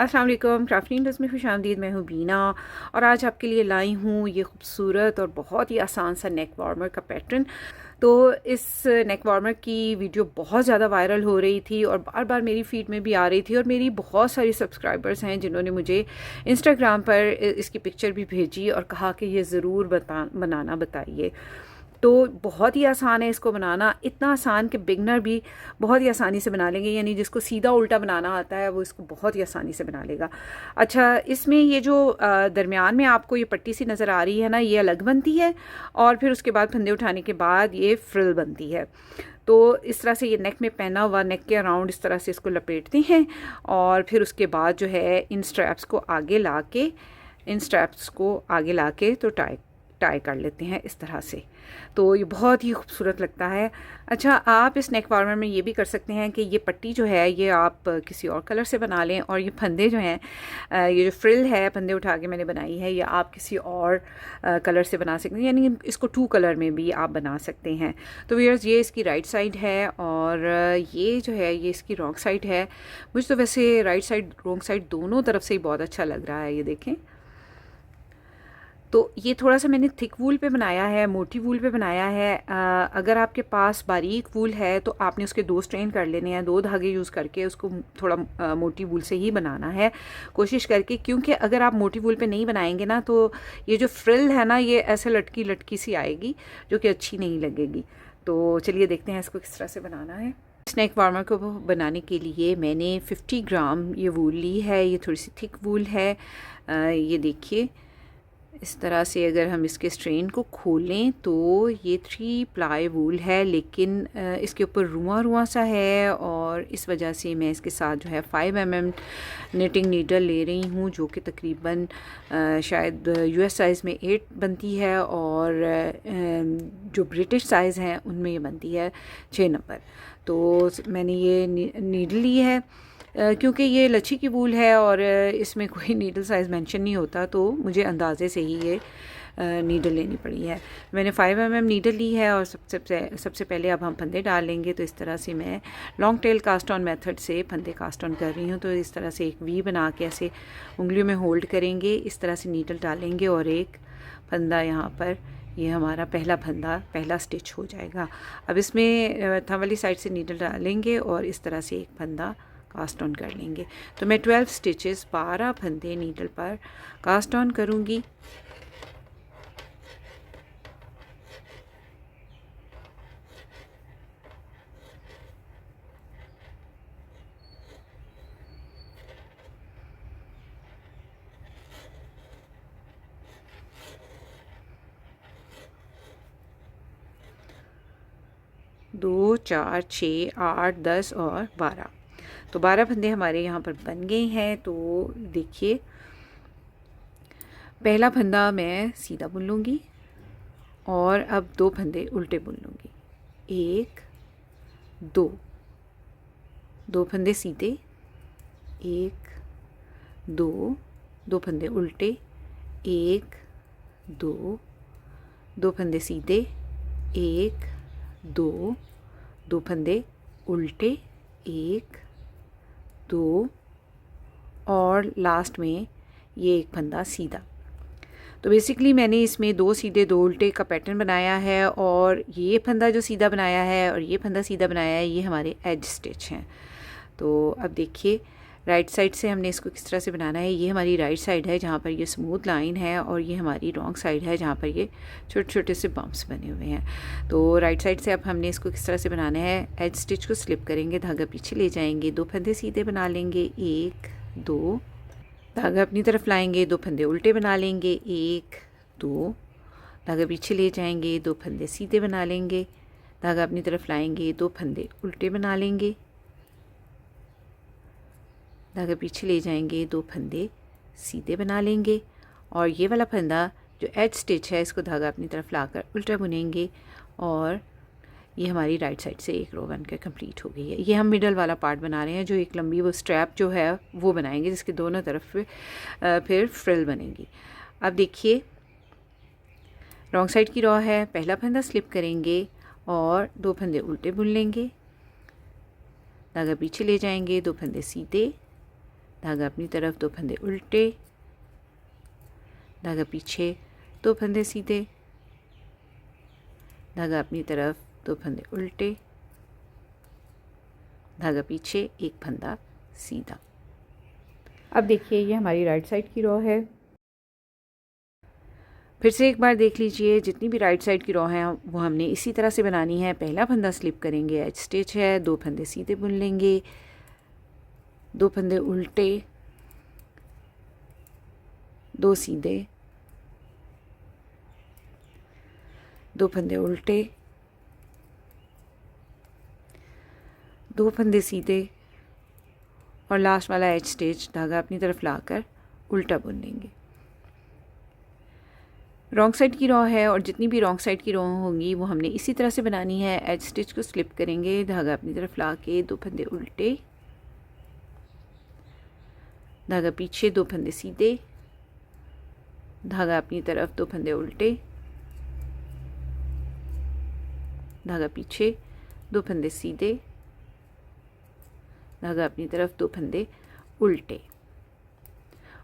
अस्सलाम वालेकुम, क्राफ्टिंग में खुशामदीद। मैं हूँ बीना और आज आपके लिए लाई हूँ ये खूबसूरत और बहुत ही आसान सा नेक वार्मर का पैटर्न। तो इस नेक वार्मर की वीडियो बहुत ज़्यादा वायरल हो रही थी और बार बार मेरी फीड में भी आ रही थी और मेरी बहुत सारी सब्सक्राइबर्स हैं जिन्होंने मुझे इंस्टाग्राम पर इसकी पिक्चर भी भेजी और कहा कि ये ज़रूर बनाना बताइए। तो बहुत ही आसान है इसको बनाना, इतना आसान कि बिगनर भी बहुत ही आसानी से बना लेंगे, यानी जिसको सीधा उल्टा बनाना आता है वो इसको बहुत ही आसानी से बना लेगा। अच्छा, इसमें ये जो दरमियान में आपको ये पट्टी सी नज़र आ रही है ना, ये अलग बनती है और फिर उसके बाद फंदे उठाने के बाद ये फ्रिल बनती है। तो इस तरह से ये नेक में पहना हुआ, नेक के अराउंड इस तरह से इसको लपेटते हैं और फिर उसके बाद जो है इन स्ट्रैप्स को आगे ला के तो टाई कर लेते हैं इस तरह से। तो ये बहुत ही खूबसूरत लगता है। अच्छा, आप इस नेक वार्मर में ये भी कर सकते हैं कि ये पट्टी जो है ये आप किसी और कलर से बना लें और ये फंदे जो हैं, ये जो फ्रिल है फंदे उठा के मैंने बनाई है, ये आप किसी और कलर से बना सकते हैं, यानी इसको 2 कलर में भी आप बना सकते हैं। तो व्यूअर्स, ये इसकी राइट साइड है और ये जो है ये इसकी रॉन्ग साइड है। मुझे तो वैसे राइट साइड रॉन्ग साइड दोनों तरफ से ही बहुत अच्छा लग रहा है, ये देखें। तो ये थोड़ा सा मैंने थिक वूल पे बनाया है, मोटी वूल पे बनाया है। अगर आपके पास बारीक वूल है तो आपने उसके 2 स्ट्रेन कर लेने हैं, 2 धागे यूज़ करके उसको थोड़ा मोटी वूल से ही बनाना है कोशिश करके, क्योंकि अगर आप मोटी वूल पे नहीं बनाएंगे ना तो ये जो फ्रिल है ना ये ऐसे लटकी लटकी सी आएगी जो कि अच्छी नहीं लगेगी। तो चलिए देखते हैं इसको किस तरह से बनाना है। स्नैक वार्मर को बनाने के लिए मैंने 50 ग्राम ये वूल ली है, ये थोड़ी सी थिक वूल है। ये देखिए इस तरह से अगर हम इसके स्ट्रेन को खोलें तो ये 3 प्लाई वूल है, लेकिन इसके ऊपर रुआं सा है और इस वजह से मैं इसके साथ जो है 5 mm निटिंग नीडल ले रही हूँ, जो कि तकरीबन शायद US साइज़ में 8 बनती है और जो ब्रिटिश साइज़ हैं उनमें ये बनती है 6 नंबर। तो मैंने ये नीडल ली है क्योंकि ये लच्छी की वूल है और इसमें कोई नीडल साइज़ मेंशन नहीं होता, तो मुझे अंदाज़े से ही ये नीडल लेनी पड़ी है। मैंने 5 mm नीडल ली है और सबसे पहले अब हम फंदे डाल लेंगे। तो इस तरह से मैं long tail cast on method से फंदे कास्ट ऑन कर रही हूँ। तो इस तरह से एक वी बना के ऐसे उंगलियों में होल्ड करेंगे, इस तरह से नीडल डालेंगे और एक फंदा यहाँ पर, ये हमारा पहला स्टिच हो जाएगा। अब इसमें थंब वाली साइड से नीडल डालेंगे और इस तरह से एक फंदा कास्ट ऑन कर लेंगे। तो मैं 12 स्टिचेस 12 फंदे नीडल पर कास्ट ऑन करूँगी। दो, 4, 6, 8, 10 और 12। तो 12 फंदे हमारे यहाँ पर बन गए हैं। तो देखिए, पहला फंदा मैं सीधा बुन लूँगी और अब 2 फंदे उल्टे बुन लूँगी। 1, 2 फंदे सीधे, 1, 2 फंदे उल्टे, 1, 2 फंदे सीधे, 1, 2 फंदे उल्टे, 1, 2 और लास्ट में ये एक फंदा सीधा। तो बेसिकली मैंने इसमें 2 सीधे 2 उल्टे का पैटर्न बनाया है और ये फंदा जो सीधा बनाया है और ये फंदा सीधा बनाया है, ये हमारे एज स्टिच हैं। तो अब देखिए राइट साइड से हमने इसको किस तरह से बनाना है। ये हमारी राइट साइड है जहाँ पर ये स्मूथ लाइन है और ये हमारी रॉन्ग साइड है जहाँ पर ये छोटे छोटे से बम्प्स बने हुए हैं। तो राइट साइड से अब हमने इसको किस तरह से बनाना है, एज स्टिच को स्लिप करेंगे, धागा पीछे ले जाएंगे, 2 फंदे सीधे बना लेंगे, 1, 2, धागा अपनी तरफ लाएंगे, 2 फंदे उल्टे बना लेंगे, 1, 2, धागा पीछे ले जाएंगे, 2 फंदे सीधे बना लेंगे, धागा अपनी तरफ लाएंगे, 2 फंदे उल्टे बना लेंगे, धागा पीछे ले जाएंगे, 2 फंदे सीधे बना लेंगे और ये वाला फंदा जो एज स्टिच है इसको धागा अपनी तरफ लाकर उल्टा बुनेंगे और ये हमारी राइट साइड से एक रो बनकर कंप्लीट हो गई है। ये हम मिडल वाला पार्ट बना रहे हैं, जो एक लंबी वो स्ट्रैप जो है वो बनाएंगे जिसके दोनों तरफ फिर फ्रिल बनेगी। अब देखिए रॉन्ग साइड की रॉ है, पहला फंदा स्लिप करेंगे और 2 फंदे उल्टे बुन लेंगे, धागा पीछे ले जाएंगे, 2 फंदे सीधे, धागा अपनी तरफ, 2 फंदे उल्टे, धागा पीछे, 2 फंदे सीधे, धागा अपनी तरफ, 2 फंदे उल्टे, धागा पीछे, 1 फंदा सीधा। अब देखिए ये हमारी राइट साइड की रो है। फिर से एक बार देख लीजिए, जितनी भी राइट साइड की रो हैं वो हमने इसी तरह से बनानी है। पहला फंदा स्लिप करेंगे, एज स्टिच है, 2 फंदे सीधे बुन लेंगे, 2 फंदे उल्टे, 2 सीधे, 2 फंदे उल्टे, 2 फंदे सीधे और लास्ट वाला एज स्टिच धागा अपनी तरफ लाकर उल्टा बुन लेंगे। रॉन्ग साइड की रो है और जितनी भी रॉन्ग साइड की रो होंगी वो हमने इसी तरह से बनानी है। एज स्टिच को स्लिप करेंगे, धागा अपनी तरफ ला के 2 फंदे उल्टे, धागा पीछे, 2 फंदे सीधे, धागा अपनी तरफ, 2 फंदे उल्टे, धागा पीछे, 2 फंदे सीधे, धागा अपनी तरफ, 2 फंदे उल्टे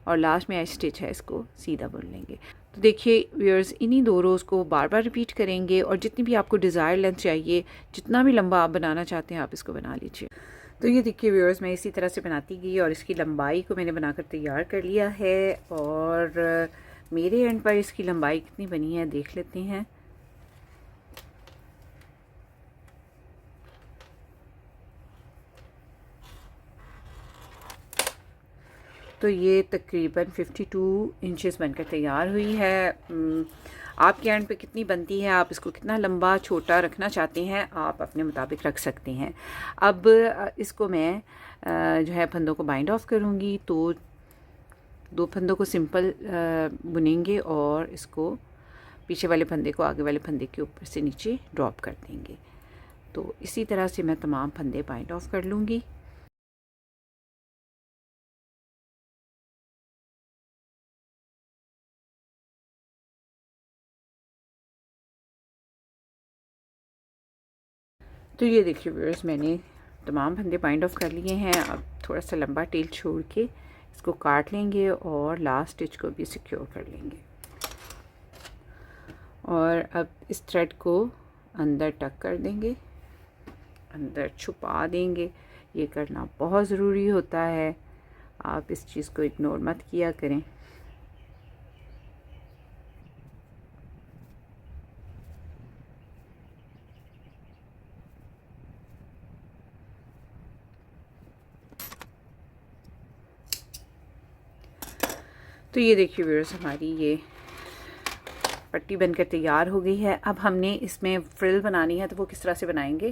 और लास्ट में एज स्टिच है, इसको सीधा बुन लेंगे। तो देखिए व्यूअर्स, इन्हीं 2 रोज़ को बार बार रिपीट करेंगे और जितनी भी आपको डिज़ायर लेंथ चाहिए, जितना भी लंबा आप बनाना चाहते हैं आप इसको बना लीजिए। तो ये देखिए व्यूअर्स, मैं इसी तरह से बनाती गई और इसकी लंबाई को मैंने बनाकर तैयार कर लिया है और मेरे एंड पर इसकी लंबाई कितनी बनी है देख लेते हैं। तो ये तकरीबन 52 इंचेस बनकर तैयार हुई है। आपके एंड पे कितनी बनती है, आप इसको कितना लंबा छोटा रखना चाहते हैं आप अपने मुताबिक रख सकते हैं। अब इसको मैं जो है फंदों को बाइंड ऑफ करूँगी। तो 2 फंदों को सिंपल बुनेंगे और इसको पीछे वाले फंदे को आगे वाले फंदे के ऊपर से नीचे ड्रॉप कर देंगे। तो इसी तरह से मैं तमाम फंदे बाइंड ऑफ कर लूँगी। तो ये देखिए व्यूअर्स, मैंने तमाम फंदे बाइंड ऑफ कर लिए हैं। अब थोड़ा सा लंबा टेल छोड़ के इसको काट लेंगे और लास्ट स्टिच को भी सिक्योर कर लेंगे और अब इस थ्रेड को अंदर टक कर देंगे, अंदर छुपा देंगे। ये करना बहुत ज़रूरी होता है, आप इस चीज़ को इग्नोर मत किया करें। तो ये देखिए व्यूअर्स, हमारी ये पट्टी बनकर तैयार हो गई है। अब हमने इसमें फ्रिल बनानी है, तो वो किस तरह से बनाएंगे।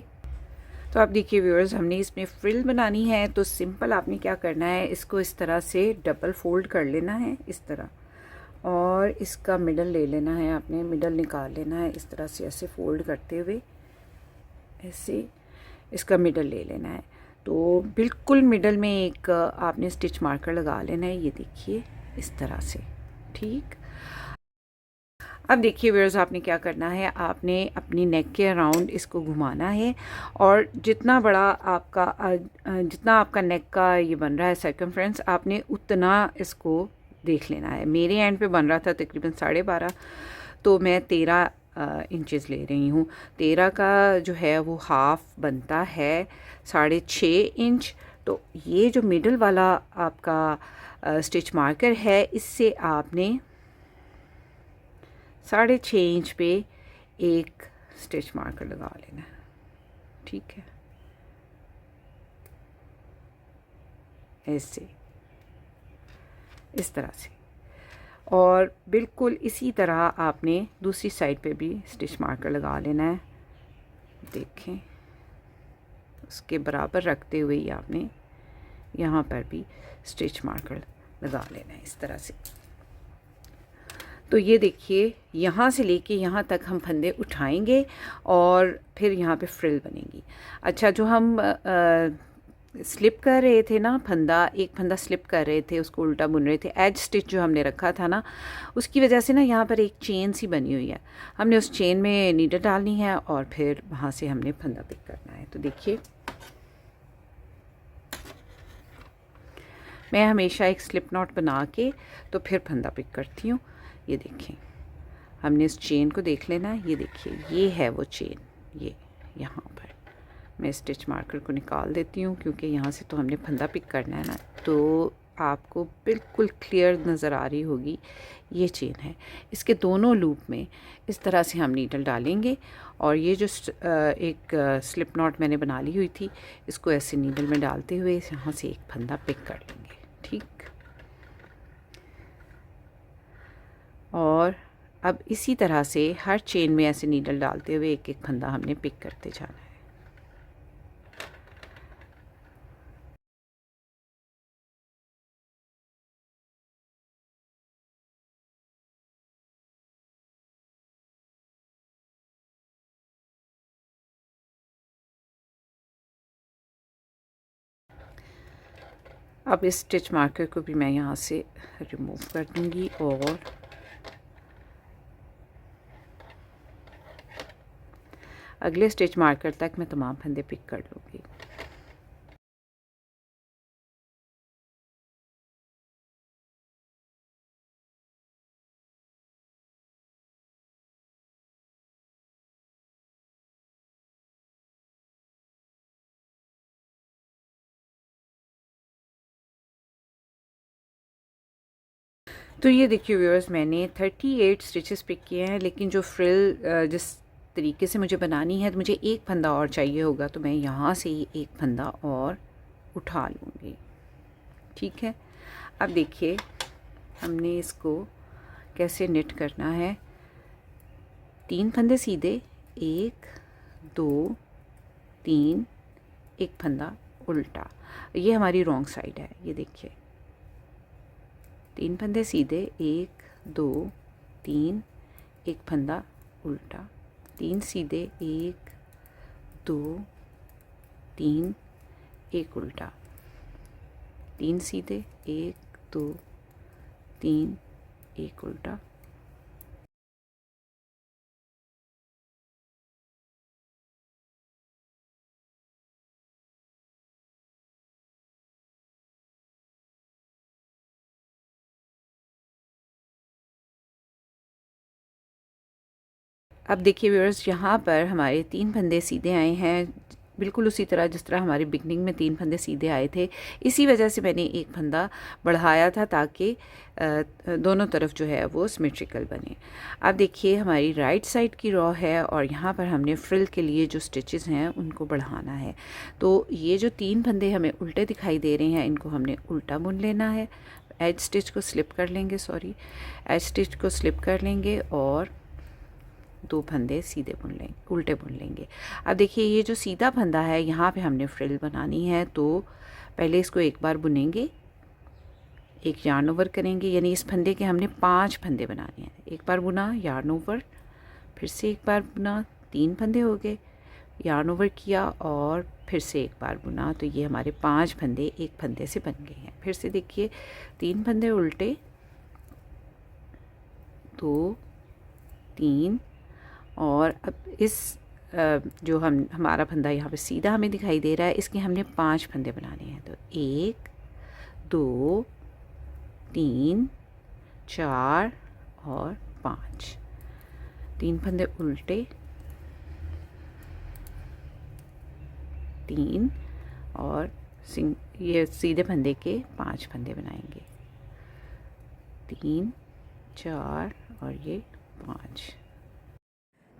तो आप देखिए व्यूअर्स, हमने इसमें फ्रिल बनानी है तो सिंपल आपने क्या करना है, इसको इस तरह से डबल फोल्ड कर लेना है इस तरह, और इसका मिडल ले लेना है, आपने मिडल निकाल लेना है इस तरह से, ऐसे फोल्ड करते हुए ऐसे इसका मिडल ले लेना है। तो बिल्कुल मिडल में एक आपने स्टिच मार्कर लगा लेना है, ये देखिए इस तरह से। ठीक, अब देखिए व्यूअर्स, आपने क्या करना है, आपने अपनी नेक के अराउंड इसको घुमाना है और जितना आपका नेक का ये बन रहा है सर्कमफ्रेंस, आपने उतना इसको देख लेना है। मेरे एंड पे बन रहा था तकरीबन 12.5, तो मैं 13 इंचेस ले रही हूँ। 13 का जो है वो हाफ बनता है 6.5 इंच। तो ये जो मिडल वाला आपका स्टिच मार्कर है, इससे आपने 6.5 इंच पे एक स्टिच मार्कर लगा लेना है। ठीक है, ऐसे इस तरह से, और बिल्कुल इसी तरह आपने दूसरी साइड पे भी स्टिच मार्कर लगा लेना है। देखें, उसके बराबर रखते हुए ही आपने यहाँ पर भी स्टिच मार्कर लगा लेना है इस तरह से। तो ये देखिए, यहाँ से लेके यहाँ तक हम फंदे उठाएंगे और फिर यहाँ पे फ्रिल बनेगी। अच्छा, जो हम स्लिप कर रहे थे ना, एक फंदा स्लिप कर रहे थे, उसको उल्टा बुन रहे थे, एज स्टिच जो हमने रखा था ना, उसकी वजह से ना यहाँ पर एक चेन सी बनी हुई है। हमने उस चेन में नीडल डालनी है और फिर वहाँ से हमने फंदा पिक करना है। तो देखिए, मैं हमेशा एक स्लिप नॉट बना के तो फिर फंदा पिक करती हूँ। ये देखें, हमने इस चेन को देख लेना है। ये देखिए, ये है वो चेन, ये यहाँ पर मैं स्टिच मार्कर को निकाल देती हूँ क्योंकि यहाँ से तो हमने फंदा पिक करना है ना, तो आपको बिल्कुल क्लियर नज़र आ रही होगी। ये चेन है, इसके दोनों लूप में इस तरह से हम नीडल डालेंगे और ये जो एक स्लिप नॉट मैंने बना ली हुई थी, इसको ऐसे नीडल में डालते हुए यहाँ से एक फंदा पिक कर लेंगे। ठीक, और अब इसी तरह से हर चेन में ऐसे नीडल डालते हुए एक एक फंदा हमने पिक करते जाना है। अब इस स्टिच मार्कर को भी मैं यहाँ से रिमूव कर दूँगी और अगले स्टिच मार्कर तक मैं तमाम फंदे पिक कर लूँगी। तो ये देखिए व्यूअर्स, मैंने 38 स्टिचेस पिक किए हैं, लेकिन जो फ्रिल जिस तरीके से मुझे बनानी है तो मुझे एक फंदा और चाहिए होगा, तो मैं यहाँ से ही एक फंदा और उठा लूँगी। ठीक है, अब देखिए हमने इसको कैसे निट करना है। 3 फंदे सीधे, 1 2 3, एक फंदा उल्टा। ये हमारी रॉन्ग साइड है। ये देखिए, 3 फंदे सीधे, 1 2 3, एक फंदा उल्टा, 3 सीधे, 1 2 3, एक उल्टा, 3 सीधे, 1 2 3, एक उल्टा। अब देखिए व्यूअर्स, यहाँ पर हमारे 3 फंदे सीधे आए हैं, बिल्कुल उसी तरह जिस तरह हमारी बिगनिंग में 3 फंदे सीधे आए थे। इसी वजह से मैंने एक फंदा बढ़ाया था ताकि दोनों तरफ जो है वो सिमेट्रिकल बने। अब देखिए हमारी राइट साइड की रॉ है और यहाँ पर हमने फ्रिल के लिए जो स्टिचेस हैं उनको बढ़ाना है। तो ये जो 3 फंदे हमें उल्टे दिखाई दे रहे हैं, इनको हमने उल्टा बुन लेना है। एज स्टिच को स्लिप कर लेंगे, एज स्टिच को स्लिप कर लेंगे और 2 फंदे सीधे बुन लेंगे, उल्टे बुन लेंगे। अब देखिए ये जो सीधा फंदा है, यहाँ पे हमने फ्रिल बनानी है, तो पहले इसको एक बार बुनेंगे, एक यार्न ओवर करेंगे, यानी इस फंदे के हमने 5 फंदे बनाने हैं। एक बार बुना, यार्न ओवर, फिर से एक बार बुना, 3 फंदे हो गए, यार्न ओवर किया और फिर से एक बार बुना, तो ये हमारे 5 फंदे एक फंदे से बन गए हैं। फिर से देखिए 3 फंदे उल्टे, 2 3, और अब इस जो हमारा फंदा यहाँ पे सीधा हमें दिखाई दे रहा है, इसके हमने 5 फंदे बनाने हैं। तो 1 2 3 4 और 5, 3 फंदे उल्टे, 3 और ये सीधे फंदे के 5 फंदे बनाएंगे, 3 4 और ये 5।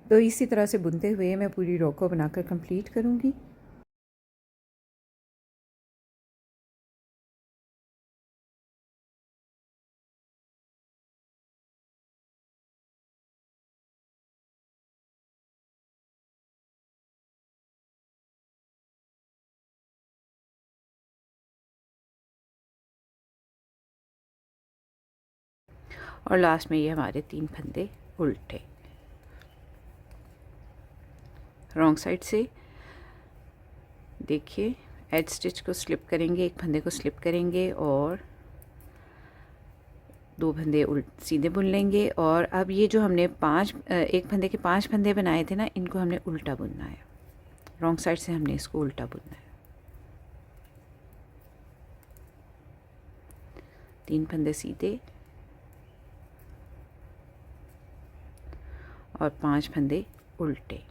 तो इसी तरह से बुनते हुए मैं पूरी रो को बनाकर कंप्लीट करूँगी। और लास्ट में ये हमारे 3 फंदे उल्टे रॉन्ग साइड से। देखिए एज स्टिच को स्लिप करेंगे, एक फंदे को स्लिप करेंगे और 2 फंदे सीधे बुन लेंगे। और अब ये जो हमने एक फंदे के 5 फंदे बनाए थे ना, इनको हमने उल्टा बुनना है, रॉन्ग साइड से हमने इसको उल्टा बुनना है। 3 फंदे सीधे और 5 फंदे उल्टे।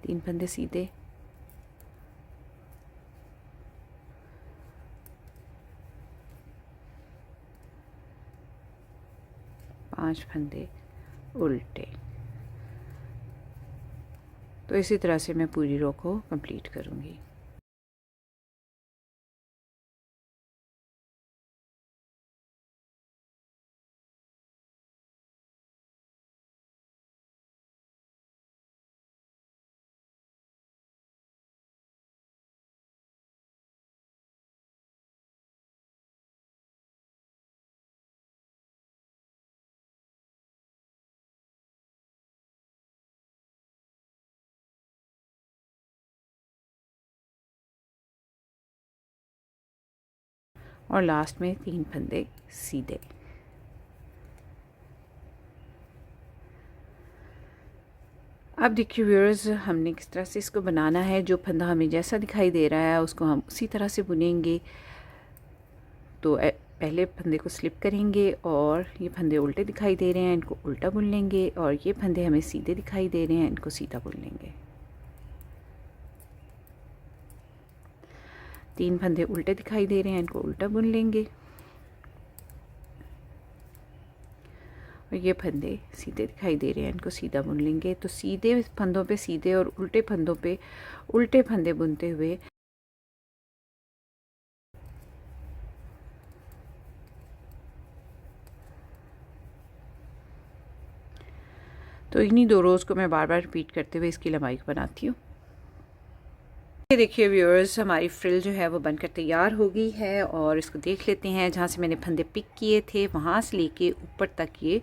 तीन फंदे सीधे, 5 फंदे उल्टे। तो इसी तरह से मैं पूरी रो को कंप्लीट करूँगी। और लास्ट में 3 फंदे सीधे। अब देखिए व्यूअर्स, हमने किस तरह से इसको बनाना है। जो फंदा हमें जैसा दिखाई दे रहा है उसको हम उसी तरह से बुनेंगे। तो पहले फंदे को स्लिप करेंगे और ये फंदे उल्टे दिखाई दे रहे हैं, इनको उल्टा बुन लेंगे। और ये फंदे हमें सीधे दिखाई दे रहे हैं, इनको सीधा बुन लेंगे। 3 फंदे उल्टे दिखाई दे रहे हैं, इनको उल्टा बुन लेंगे। और ये फंदे सीधे दिखाई दे रहे हैं, इनको सीधा बुन लेंगे। तो सीधे फंदों पे सीधे और उल्टे फंदों पे उल्टे फंदे बुनते हुए तो इन्हीं 2 रोज़ को मैं बार बार रिपीट करते हुए इसकी लंबाई को बनाती हूँ। ये देखिए व्यूअर्स, हमारी फ्रिल जो है वो बनकर तैयार हो गई है। और इसको देख लेते हैं, जहाँ से मैंने फंदे पिक किए थे वहाँ से लेके ऊपर तक ये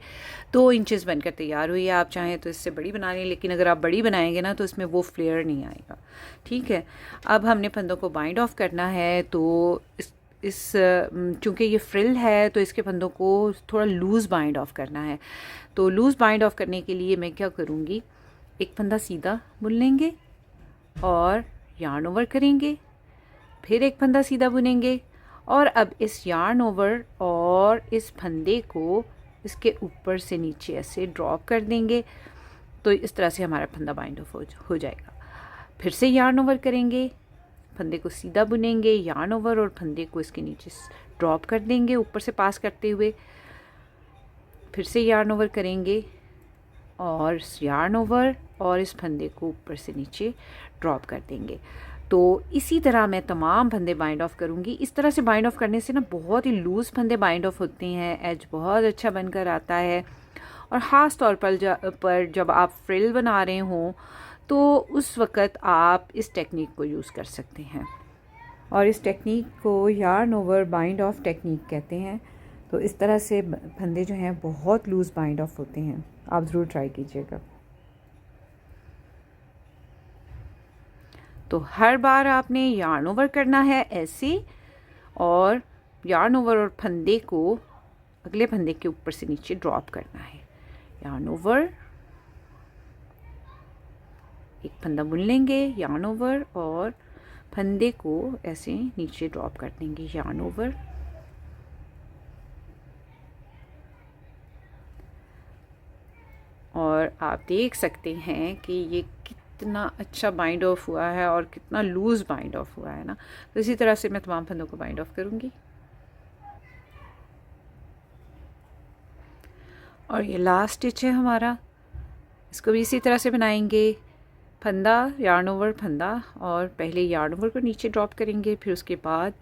2 इंचेस बनकर तैयार हुई है। आप चाहें तो इससे बड़ी बना लें, लेकिन अगर आप बड़ी बनाएंगे ना तो इसमें वो फ्लेयर नहीं आएगा। ठीक है, अब हमने फंदों को बाइंड ऑफ करना है। तो इस चूँकि ये फ्रिल है तो इसके फंदों को थोड़ा लूज़ बाइंड ऑफ करना है। तो लूज़ बाइंड ऑफ करने के लिए मैं क्या करूँगी, एक फंदा सीधा बुन लेंगे और यार्न ओवर करेंगे, फिर एक फंदा सीधा बुनेंगे। और अब इस यार्न ओवर और इस फंदे को इसके ऊपर से नीचे ऐसे ड्रॉप कर देंगे। तो इस तरह से हमारा फंदा बाइंड ऑफ हो जाएगा। फिर से यार्न ओवर करेंगे, फंदे को सीधा बुनेंगे, यार्न ओवर और फंदे को इसके नीचे ड्रॉप कर देंगे ऊपर से पास करते हुए। फिर से यार्न ओवर करेंगे और यार्न ओवर और इस फंदे को ऊपर से नीचे ड्रॉप कर देंगे। तो इसी तरह मैं तमाम फंदे बाइंड ऑफ करूँगी। इस तरह से बाइंड ऑफ करने से ना बहुत ही लूज़ फंदे बाइंड ऑफ होते हैं, एज बहुत अच्छा बनकर आता है। और ख़ास तौर पर जब आप फ्रिल बना रहे हों तो उस वक़्त आप इस टेक्निक को यूज़ कर सकते हैं। और इस टेक्निक को yarn over bind of technique कहते हैं। तो इस तरह से फंदे जो हैं बहुत लूज़ बाइंड ऑफ होते हैं, आप ज़रूर ट्राई कीजिएगा। तो हर बार आपने यार्न ओवर करना है ऐसे, और यार्न ओवर और फंदे को अगले फंदे के ऊपर से नीचे ड्रॉप करना है। यार्न ओवर, एक फंदा बुन लेंगे, यार्न ओवर और फंदे को ऐसे नीचे ड्रॉप कर देंगे, यार्न ओवर। और आप देख सकते हैं कि ये कितना अच्छा बाइंड ऑफ हुआ है और कितना लूज़ बाइंड ऑफ हुआ है ना। तो इसी तरह से मैं तमाम फंदों को बाइंड ऑफ करूँगी। और ये लास्ट स्टिच है हमारा, इसको भी इसी तरह से बनाएंगे। फंदा, यार्न ओवर, फंदा, और पहले यार्न ओवर को नीचे ड्रॉप करेंगे, फिर उसके बाद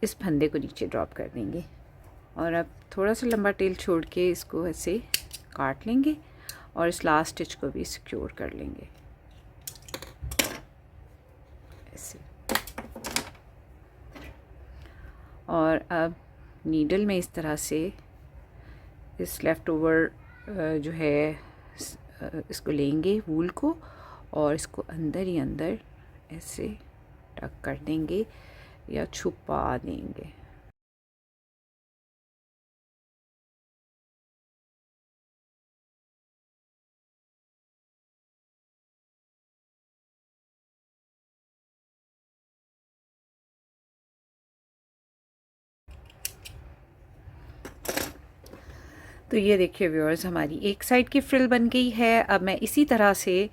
इस फंदे को नीचे ड्रॉप कर देंगे। और अब थोड़ा सा लंबा टेल छोड़ के इसको ऐसे काट लेंगे और इस लास्ट स्टिच को भी सिक्योर कर लेंगे ऐसे। और अब नीडल में इस तरह से इस लेफ़्ट ओवर जो है इसको लेंगे वूल को, और इसको अंदर ही अंदर ऐसे टक कर देंगे या छुपा देंगे। तो ये देखिए व्यूअर्स, हमारी एक साइड की फ्रिल बन गई है। अब मैं इसी तरह से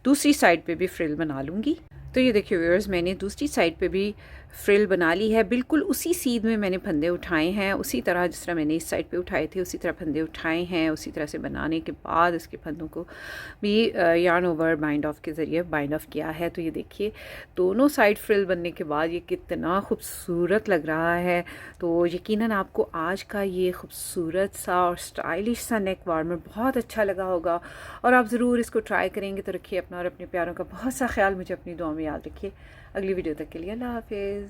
दूसरी साइड पे भी फ्रिल बना लूँगी। तो ये देखिए व्यूअर्स, मैंने दूसरी साइड पे भी फ्रिल बना ली है। बिल्कुल उसी सीध में मैंने फंदे उठाए हैं, उसी तरह जिस तरह मैंने इस साइड पे उठाए थे उसी तरह फंदे उठाए हैं। उसी तरह से बनाने के बाद इसके फंदों को भी यार्न ओवर बाइंड ऑफ के ज़रिए बाइंड ऑफ किया है। तो ये देखिए दोनों साइड फ्रिल बनने के बाद ये कितना खूबसूरत लग रहा है। तो यकीनन आपको आज का ये खूबसूरत सा और स्टाइलिश सा नेक वार्मर बहुत अच्छा लगा होगा और आप ज़रूर इसको ट्राई करेंगे। तो रखिए अपना और अपने प्यारों का बहुत सा ख्याल, मुझे अपनी दुआ में याद रखिए। अगली वीडियो तक के लिए अल्लाह हाफिज़।